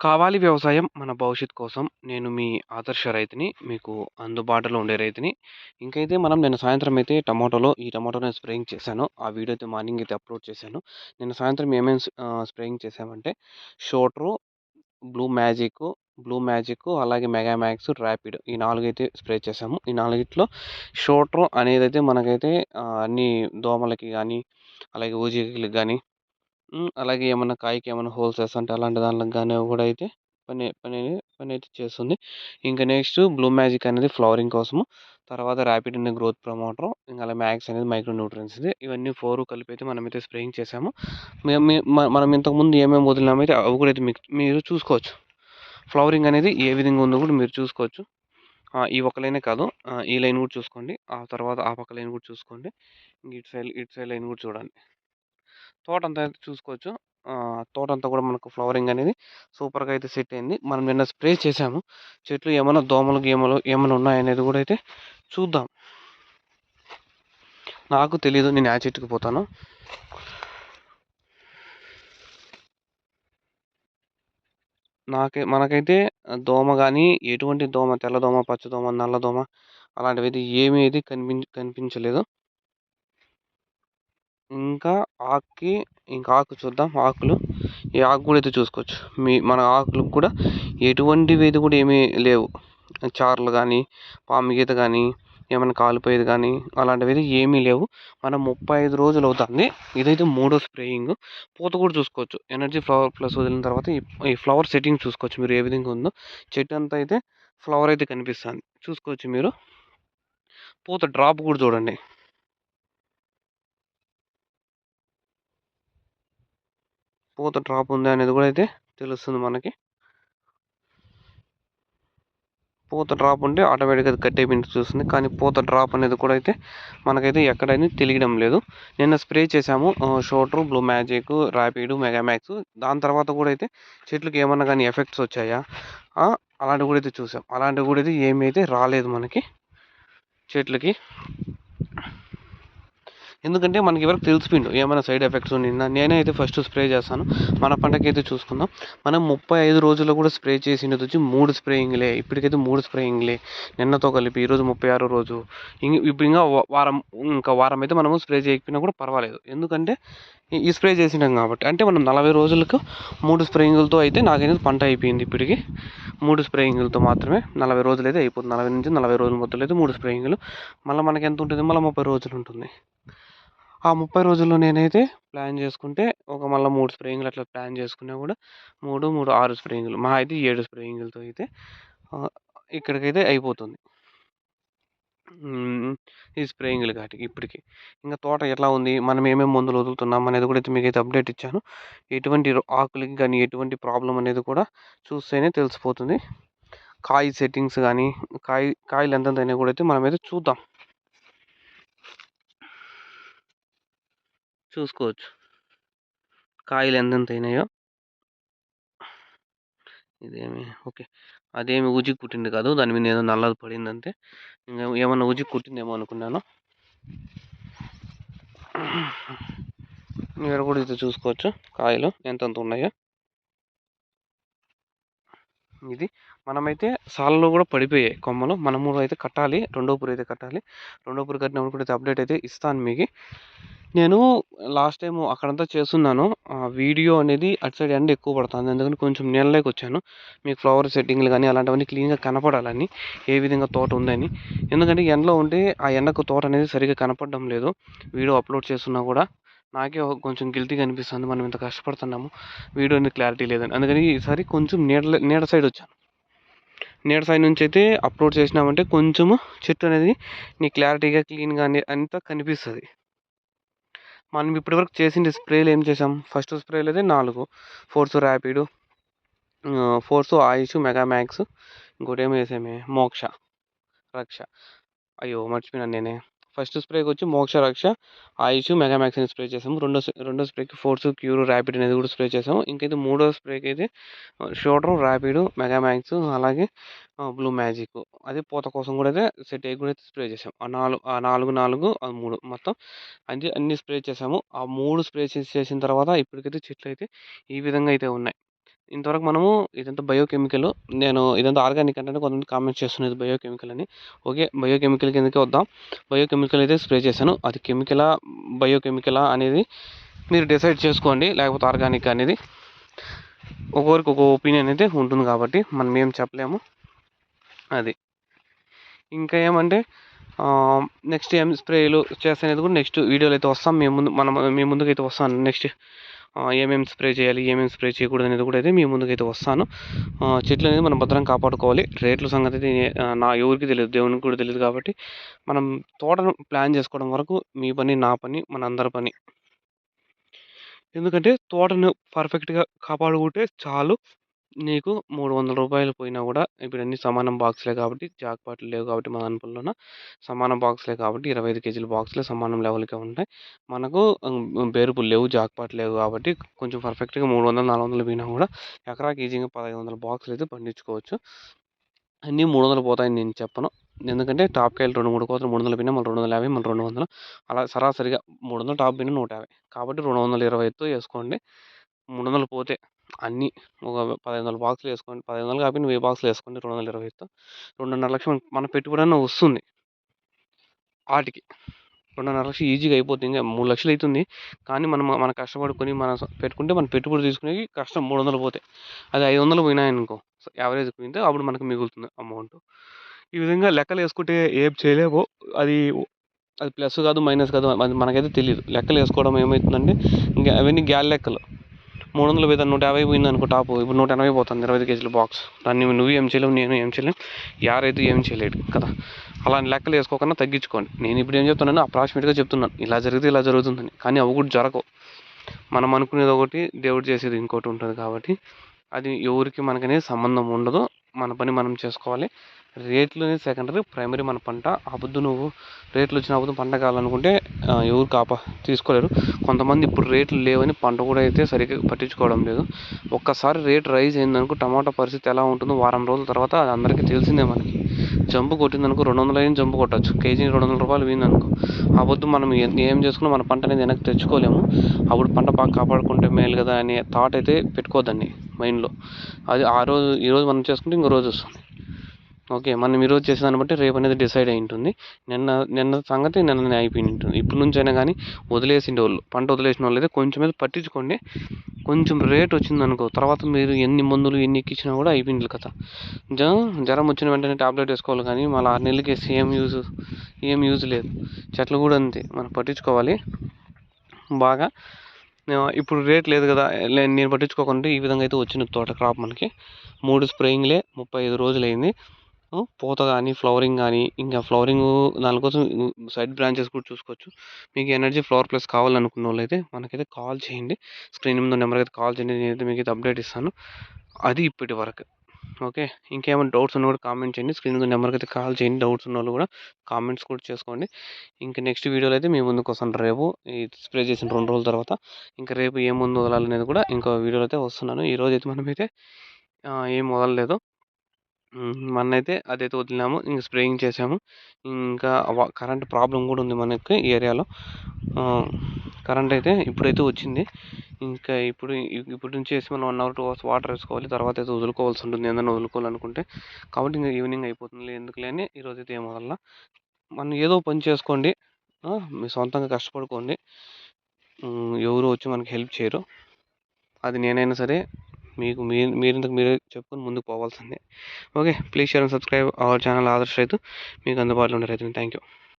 కావాలి వ్యవసాయం మన భవిష్యత్ కోసం. నేను మీ ఆదర్శ రైతుని. మీకు అందుబాటులో ఉండే రైతుని. ఇంకైతే మనం నిన్న సాయంత్రం అయితే ఈ టమాటోని స్ప్రేయింగ్ చేశాను. ఆ వీడియో అయితే మార్నింగ్ అయితే అప్‌లోడ్ చేశాను. నిన్న సాయంత్రం స్ప్రేయింగ్ చేశామంటే షోట్రు, బ్లూ మ్యాజిక్ అలాగే మెగా మ్యాక్స్, ర్యాపిడ్ ఈ 4 అయితే స్ప్రే చేశాము. ఈ 4 షోట్రు అనేదైతే మనకైతే అన్ని దోమలకి గానీ, అలాగే ఊజీలకి గానీ అలాగే ఏమన్నా కాయకి ఏమన్నా హోల్స్ ఏస్తుంటే అలాంటి దాంట్లోకి గాని కూడా అయితే పనైతే చేస్తుంది. ఇంకా నెక్స్ట్ బ్లూ మ్యాజిక్ అనేది ఫ్లవరింగ్ కోసము. తర్వాత ర్యాపిడ్ అనే గ్రోత్ ప్రమోటర్. ఇంకా అలా మ్యాక్స్ అనేది మైక్రో న్యూట్రియన్స్‌ది. ఇవన్నీ 4 కలిపైతే మనమైతే స్ప్రేయింగ్ చేశాము. మేము మే మ మనం ఇంతకుముందు ఏమేమి వదిలినామైతే అవి కూడా అయితే మీరు చూసుకోవచ్చు. ఫ్లవరింగ్ అనేది ఏ విధంగా ఉందో కూడా మీరు చూసుకోవచ్చు. ఈ ఒక్క లైనే కాదు. ఈ లైన్ కూడా చూసుకోండి. ఆ తర్వాత ఆ పక్క లైన్ కూడా చూసుకోండి. ఇటు సైడ్ లైన్ కూడా చూడండి. తోటంతా అయితే చూసుకోవచ్చు. తోటంతా కూడా మనకు ఫ్లవరింగ్ అనేది సూపర్‌గా అయితే సెట్ అయింది. మనం నిన్న స్ప్రే చేశాము. చెట్లు ఏమన్నా దోమలు, గీమలు ఏమన్నా ఉన్నాయనేది కూడా అయితే చూద్దాం. నాకు తెలీదు. నేను ఆ చెట్టుకి పోతాను. మనకైతే దోమ గాని, ఎటువంటి దోమ, తెల్ల దోమ, పచ్చ దోమ, నల్ల దోమ అలాంటివైతే ఏమీ అయితే కనిపించలేదు. ఇంకా ఆకుకి ఆకు చూద్దాం. ఈ ఆకు కూడా అయితే చూసుకోవచ్చు. మన ఆకులకు కూడా ఎటువంటివి కూడా ఏమీ లేవు. చారలు గానీ, పాము గీత గానీ, ఏమన్నా కాలిపోయేది గానీ అలాంటివైతే ఏమీ లేవు. మనం 35 రోజులు అవుతుంది. ఇదైతే మూడో స్ప్రేయింగ్. పూత కూడా చూసుకోవచ్చు. ఎనర్జీ ఫ్లవర్ ప్లస్ వదిలిన తర్వాత ఈ ఫ్లవర్ సెట్టింగ్ చూసుకోవచ్చు మీరు ఏ విధంగా ఉందో. చెట్టు అంతా అయితే ఫ్లవర్ అయితే కనిపిస్తుంది. చూసుకోవచ్చు మీరు. పూత డ్రాప్ కూడా చూడండి. పూత డ్రాప్ ఉందా అనేది కూడా అయితే తెలుస్తుంది మనకి. పూత డ్రాప్ ఉంటే ఆటోమేటిక్‌గా అది కట్ అయిపోయినట్టు చూస్తుంది. కానీ పూత డ్రాప్ అనేది కూడా అయితే మనకైతే ఎక్కడని తెలియడం లేదు. నిన్న స్ప్రే చేశాము. షోట్రు, blue magic, rapid, mega max. దాని తర్వాత కూడా అయితే చెట్లుకి ఏమన్నా గానీ ఎఫెక్ట్స్ వచ్చాయా? అలాంటివి కూడా అయితే చూసాం. అలాంటివి కూడా అయితే ఏమి అయితే రాలేదు మనకి చెట్లకి. ఎందుకంటే మనకి ఎవరికి తెలిసిపోయిండు ఏమైనా సైడ్ ఎఫెక్ట్స్ ఉన్నిందా. నేనే అయితే ఫస్ట్ స్ప్రే చేస్తాను. మన పంటకైతే చూసుకుందాం. మనం 35 రోజుల్లో కూడా స్ప్రే చేసినది వచ్చి 3 స్ప్రేయింగ్‌లే. ఇప్పటికైతే 3 స్ప్రేయింగ్‌లే. నిన్నతో కలిపి ఈరోజు 36 రోజు. ఇప్పుడు ఇంకా వారం అయితే మనము స్ప్రే చేయకపోయినా కూడా పర్వాలేదు. ఎందుకంటే ఈ స్ప్రే చేసినాం కాబట్టి. అంటే మనం 40 రోజులకు 3 స్ప్రేయింగులతో అయితే నాకైతే పంట అయిపోయింది ఇప్పటికి. 3 స్ప్రేయింగులతో మాత్రమే 40 రోజులైతే అయిపోతుంది. 40-40 రోజుల మధ్యలో అయితే 3 స్ప్రేయింగులు. మళ్ళీ మనకి ఎంత ఉంటుంది? మళ్ళీ 30 రోజులు ఉంటుంది. ఆ 30 రోజుల్లో నేనైతే ప్లాన్ చేసుకుంటే మళ్ళా 3 స్ప్రేయింగులు అట్లా ప్లాన్ చేసుకున్నా కూడా 3, 3 6 స్ప్రేయింగులు. మహా అయితే 7 స్ప్రేయింగులతో అయితే ఆహ్, ఇక్కడికైతే అయిపోతుంది. ఈ స్ప్రేయింగులు కాటికి ఇప్పటికి. ఇంక తోట ఎట్లా ఉంది? మనం ఏమేమి మందులు వదులుతున్నాం అనేది కూడా అయితే మీకైతే అప్డేట్ ఇచ్చాను. ఎటువంటి ఆకులకి గానీ, ఎటువంటి ప్రాబ్లమ్ అనేది కూడా చూస్తేనే తెలిసిపోతుంది. కాయ సెట్టింగ్స్ గానీ, కాయలు ఎంతెంత అయినాయి కూడా అయితే మనమైతే చూద్దాం. చూసుకోవచ్చు. కాయలు ఎంతెంత అయినాయో. ఇదేమి ఓకే. అదేమి ఊజికి కుట్టింది కాదు. దాని మీద ఏదో నల్లది పడిందంతే. ఏమన్నా ఊజికి కుట్టిందేమో అనుకున్నాను. మీరు కూడా ఇది చూసుకోవచ్చు. కాయలు ఎంతెంత ఉన్నాయో. ఇది మనమైతే సాల్లో కూడా పడిపోయాయి కొమ్మలు. మనము అయితే కట్టాలి. రెండో పూరు అయితే కట్టాలి. రెండో పూరు కట్టినప్పుడు కూడా అప్డేట్ అయితే ఇస్తాను మీకి. నేను లాస్ట్ టైము అక్కడంతా చేస్తున్నాను. వీడియో అనేది అటు సైడ్ ఎండ ఎక్కువ పడతాంది. అందుకని కొంచెం నీళ్ళలోకొచ్చాను. మీకు ఫ్లవర్ సెట్టింగ్‌లు గానీ అలాంటివన్నీ క్లీన్‌గా కనపడాలని. ఏ విధంగా తోట ఉందని. ఎందుకంటే ఎండలో ఉంటే ఆ ఎండకు తోట అనేది సరిగ్గా కనపడడం లేదు. వీడియో అప్‌లోడ్ చేస్తున్నా కూడా నాకే కొంచెం గిల్టీగా అనిపిస్తుంది. మనం ఇంత కష్టపడుతున్నాము. వీడియో అనేది క్లారిటీ లేదని. అందుకని ఈసారి కొంచెం నీడ సైడ్ వచ్చాను. నీడ సైడ్ నుంచి అయితే అప్‌లోడ్ చేసినామంటే కొంచెము చెట్టు అనేది క్లారిటీగా, క్లీన్‌గా అంతా కనిపిస్తది. మనం ఇప్పటివరకు చేసింది స్ప్రేలు ఏం చేసాం? ఫస్ట్ స్ప్రేలు అయితే 4 ఫోర్స్ ర్యాపిడ్, ఫోర్స్ ఆయుష్, మెగా మ్యాక్స్ ఇంకోటేమో ఏసామే మోక్ష, రక్ష. అయ్యో! మర్చిపోయాను నేనే. ఫస్ట్ స్ప్రేకొచ్చి మోక్ష, రక్ష, ఆయుష్, మెగా మ్యాక్స్ అని స్ప్రే చేసాము. రెండో స్ప్రేకి ఫోర్స్, క్యూర్, ర్యాపిడ్ అనేది కూడా స్ప్రే చేసాము. ఇంకైతే మూడో స్ప్రేకైతే షూటర్, ర్యాపిడ్, మెగా మ్యాక్స్ అలాగే బ్లూ మ్యాజిక్. అది పూత కోసం కూడా అయితే సెట్ అయ్యి కూడా అయితే స్ప్రే చేసాం. ఆ 4, 3 మొత్తం అన్ని స్ప్రే చేసాము. ఆ 3 స్ప్రే చేసిన తర్వాత ఇప్పటికైతే చెట్లయితే ఈ విధంగా అయితే ఉన్నాయి. ఇంతవరకు మనము ఇదంతా బయోకెమికల్. నేను ఇదంతా ఆర్గానిక్ అంటే కొంతమంది కామెంట్స్ చేస్తున్నారు బయోకెమికల్ అని. ఓకే. బయోకెమికల్ కిందకే వద్దాం. బయోకెమికల్ అయితే స్ప్రే చేశాను. అది కెమికలా, బయోకెమికలా అనేది మీరు డిసైడ్ చేసుకోండి. లేకపోతే ఆర్గానిక్ అనేది ఒక్కొక్కరికి ఒక్కో ఒపీనియన్ అయితే ఉంటుంది కాబట్టి మనం ఏం చెప్పలేము. అది. ఇంకా ఏమంటే నెక్స్ట్ ఏం స్ప్రేలు చేస్తానేది కూడా నెక్స్ట్ వీడియోలో అయితే వస్తాం. మీ ముందుకైతే వస్తాను. నెక్స్ట్ ఏమేమి స్ప్రే చేయాలి, ఏమేమి స్ప్రే చేయకూడదు అనేది కూడా అయితే మీ ముందుకైతే వస్తాను. చెట్లు అనేది మనం భద్రంగా కాపాడుకోవాలి. రేట్ల సంగతి అయితే నా ఎవరికి తెలియదు, దేవునికి కూడా తెలియదు కాబట్టి మనం తోటను ప్లాన్ చేసుకోవడం వరకు మీ పని, నా పని, మన అందరి పని. ఎందుకంటే తోటను పర్ఫెక్ట్‌గా కాపాడుకుంటే చాలు. నీకు రూ. 300 పోయినా కూడా ఇప్పుడు అన్నీ సమానం బాక్స్‌లే కాబట్టి జాక్‌పాట్లు లేవు కాబట్టి మా దాంట్లోన సమానం బాక్స్‌లే కాబట్టి 25 కేజీల బాక్స్‌లే సమానం లెవెల్‌కే ఉంటాయి. మనకు బేరుపులు లేవు, జాక్‌పాట్లు లేవు కాబట్టి కొంచెం పర్ఫెక్ట్‌గా 300, 400 పోయినా కూడా ఎకరాకి ఈజీగా 1500 బాక్సులైతే పండించుకోవచ్చు. అన్నీ 300 పోతాయని నేను చెప్పను. ఎందుకంటే టాప్ కాయలు 2, 3 కోతలు 300 పోయినా మళ్ళీ 250, మళ్ళీ 200 అలా సరాసరిగా 300 టాప్ పోయినా 150 కాబట్టి 220తో ఏసుకోండి. 300 పోతే అన్నీ ఒక 1500 బాక్సులు ఏసుకోండి. 1500 కాకపోయినా 1000 బాక్సులు ఏసుకోండి 220తో. 2,500,000 మన పెట్టుబడన్నా వస్తుంది. ఆటికి 2,500,000 ఈజీగా అయిపోతుంది. ఇంక 3,00,000 అయితుంది. కానీ మనం కష్టపడుకొని పెట్టుకుంటే మన పెట్టుబడి తీసుకునేవి కష్టం 300 పోతే. అది 500 పోయినాయనుకో యావరేజ్ పోయింటే అప్పుడు మనకు మిగులుతుంది అమౌంట్. ఈ విధంగా లెక్కలేసుకుంటే ఏం చేయలేము. అది అది ప్లస్ కాదు, మైనస్ కాదు అది మనకైతే తెలీదు. లెక్కలేసుకోవడం ఏమైతుందంటే ఇంక అవన్నీ గ్యాలి లెక్కలు. 300 పోతే 150 పోయిందనుకో టాపు. ఇప్పుడు 180 పోతుంది 25 కేజీల బాక్స్. దాన్ని నువ్వు ఏం చేయలేవు, నేను ఏం చేయలేను. యారైతే ఏం చేయలేడు కదా! అలాంటి లెక్కలు వేసుకోకుండా తగ్గించుకోండి. నేను ఇప్పుడు ఏం చెప్తున్నానో అప్రాక్సిమేట్‌గా చెప్తున్నాను. ఇలా జరిగితే ఇలా జరుగుతుందని. కానీ అవి కూడా జరగవు. మనం అనుకునేది ఒకటి, దేవుడు చేసేది ఇంకోటి ఉంటుంది కాబట్టి అది ఎవరికి మనకనేది సంబంధం ఉండదు. మన పని మనం చేసుకోవాలి. రేట్లు అనేది సెకండరీ, ప్రైమరీ మన పంట. ఆపొద్దు నువ్వు రేట్లు వచ్చినప్పుడు పంట కావాలనుకుంటే ఎవరు తీసుకోలేరు. కొంతమంది ఇప్పుడు రేట్లు లేవని పంట కూడా అయితే సరిగ్గా పట్టించుకోవడం లేదు. ఒక్కసారి రేట్ రైజ్ అయిందనుకో టమాటా పరిస్థితి ఎలా ఉంటుందో వారం రోజుల తర్వాత అది అందరికీ తెలిసిందే మనకి. జంపు కొట్టిందనుకో 200 అయినా జంపు కొట్టచ్చు. కేజీ రూ. 200 పోయిందనుకో ఆ పొద్దు మనం ఏం చేసుకున్నా మన పంట అనేది వెనక్కి తెచ్చుకోలేము. అప్పుడు పంట బాగా కాపాడుకుంటే మేలు కదా అనే థాట్ అయితే పెట్టుకోవద్దండి మైండ్లో. అది ఈరోజు మనం చేసుకుంటే ఇంకో రోజు వస్తుంది. ఓకే. మనం ఈరోజు చేసేదాన్ని బట్టి రేపు అనేది డిసైడ్ అయి ఉంటుంది. నిన్న సంగతి నిన్ననే అయిపోయి ఉంటుంది. ఇప్పటి నుంచైనా కానీ వదిలేసిండేవాళ్ళు పంట వదిలేసిన వాళ్ళైతే కొంచెం మీద పట్టించుకోండి. కొంచెం రేట్ వచ్చిందనుకో తర్వాత మీరు ఎన్ని మందులు ఎన్ని ఎక్కించినా కూడా అయిపోయింది కథ. జ్వరం వచ్చిన వెంటనే టాబ్లెట్ వేసుకోవాలి కానీ మళ్ళీ 6 నెలలకి వేస్తే ఏం యూజ్ లేదు. చెట్లు కూడా అంతే మనం పట్టించుకోవాలి బాగా. ఇప్పుడు రేట్ లేదు కదా నేను పట్టించుకోకుండా ఈ విధంగా అయితే వచ్చింది తోట క్రాప్ మనకి. 3 స్ప్రేయింగ్లే 35 రోజులైంది. పూత కానీ ఫ్లవరింగ్ కానీ ఇంకా ఫ్లవరింగ్ దానికోసం సైడ్ బ్రాంచెస్ కూడా చూసుకోవచ్చు. మీకు ఎనర్జీ ఫ్లవర్ ప్లస్ కావాలనుకున్న వాళ్ళైతే మనకైతే కాల్ చేయండి. స్క్రీన్ మీద నెంబర్కి అయితే కాల్ చేయండి. నేనైతే మీకు అయితే అప్డేట్ ఇస్తాను. అది ఇప్పటి వరకు. ఓకే. ఇంకేమైనా డౌట్స్ ఉన్నా కూడా కామెంట్ చేయండి. స్క్రీన్ మీద నెంబర్కి అయితే కాల్ చేయండి. డౌట్స్ ఉన్న వాళ్ళు కూడా కామెంట్స్ కూడా చేసుకోండి. ఇంకా నెక్స్ట్ వీడియోలో అయితే మీ ముందుకు వస్తాను రేపు. ఈ స్ప్రే చేసిన 2 రోజుల తర్వాత. ఇంకా రేపు ఏ మందు వదలాలనేది కూడా ఇంకో వీడియోలో అయితే వస్తున్నాను. ఈరోజైతే మనమైతే ఏం వదలలేదు. మొన్నైతే అదైతే వదిలినాము. ఇంక స్ప్రేయింగ్ చేసాము. ఇంకా కరెంట్ ప్రాబ్లమ్ కూడా ఉంది మనకి ఈ ఏరియాలో. కరెంట్ అయితే ఇప్పుడైతే వచ్చింది. ఇంకా ఇప్పుడు నుంచి వేసి మనం 1 అవర్ 2 అవర్స్ వాటర్ వేసుకోవాలి. తర్వాత అయితే వదులుకోవాల్సి ఉంటుంది ఏదైనా వదులుకోవాలనుకుంటే. కాబట్టి ఇంకా ఈవినింగ్ అయిపోతుంది ఎందుకులే అని ఈరోజైతే ఏం వదలలా. మనం ఏదో పని చేసుకోండి. మీ సొంతంగా కష్టపడుకోండి. ఎవరు వచ్చి మనకి హెల్ప్ చేయరు. అది నేనైనా సరే మీరింతకు మీరే చెప్పుకొని ముందుకు పోవాల్సిందే. Okay. Please share and subscribe our channel Adarsh రైతు. మీకు అందుబాటులో ఉండే రైతుని. Thank you.